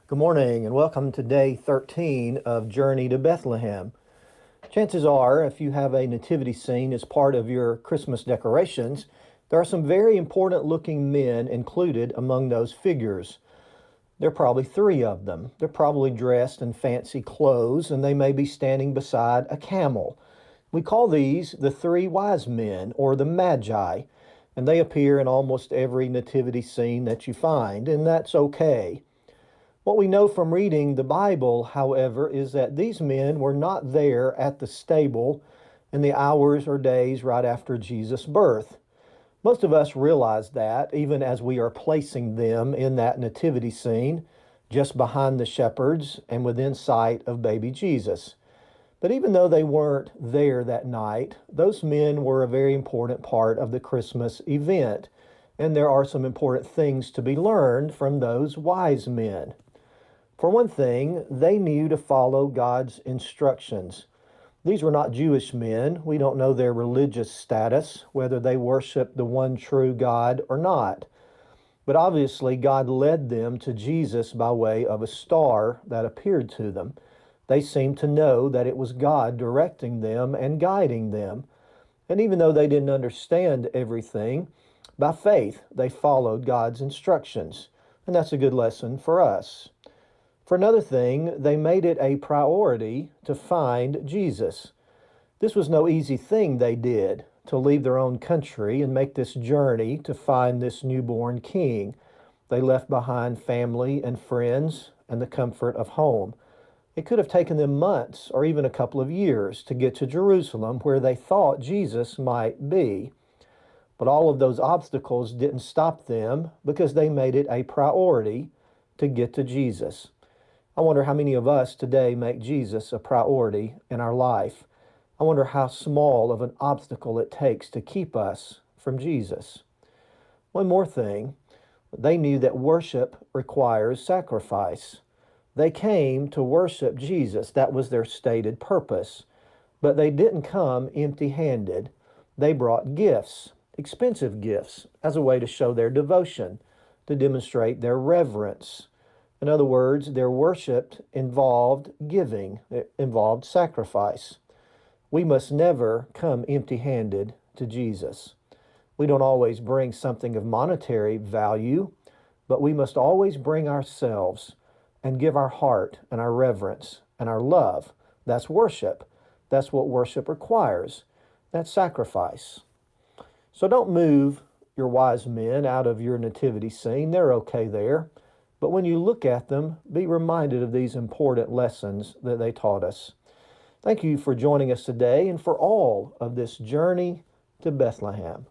Good morning and welcome to day 13 of Journey to Bethlehem. Chances are, if you have a nativity scene as part of your Christmas decorations, there are some very important looking men included among those figures. There are probably three of them. They're probably dressed in fancy clothes and they may be standing beside a camel. We call these the three wise men or the Magi, and they appear in almost every nativity scene that you find, and that's okay. What we know from reading the Bible, however, is that these men were not there at the stable in the hours or days right after Jesus' birth. Most of us realize that, even as we are placing them in that nativity scene, just behind the shepherds and within sight of baby Jesus. But even though they weren't there that night, those men were a very important part of the Christmas event, and there are some important things to be learned from those wise men. For one thing, they knew to follow God's instructions. These were not Jewish men. We don't know their religious status, whether they worshiped the one true God or not. But obviously, God led them to Jesus by way of a star that appeared to them. They seemed to know that it was God directing them and guiding them. And even though they didn't understand everything, by faith, they followed God's instructions. And that's a good lesson for us. For another thing, they made it a priority to find Jesus. This was no easy thing they did, to leave their own country and make this journey to find this newborn king. They left behind family and friends and the comfort of home. It could have taken them months or even a couple of years to get to Jerusalem, where they thought Jesus might be. But all of those obstacles didn't stop them because they made it a priority to get to Jesus. I wonder how many of us today make Jesus a priority in our life. I wonder how small of an obstacle it takes to keep us from Jesus. One more thing, they knew that worship requires sacrifice. They came to worship Jesus. That was their stated purpose. But they didn't come empty-handed. They brought gifts, expensive gifts, as a way to show their devotion, to demonstrate their reverence. In other words, their worship involved giving, it involved sacrifice. We must never come empty-handed to Jesus. We don't always bring something of monetary value, but we must always bring ourselves and give our heart and our reverence and our love. That's worship. That's what worship requires. That's sacrifice. So don't move your wise men out of your nativity scene. They're okay there. But when you look at them, be reminded of these important lessons that they taught us. Thank you for joining us today and for all of this journey to Bethlehem.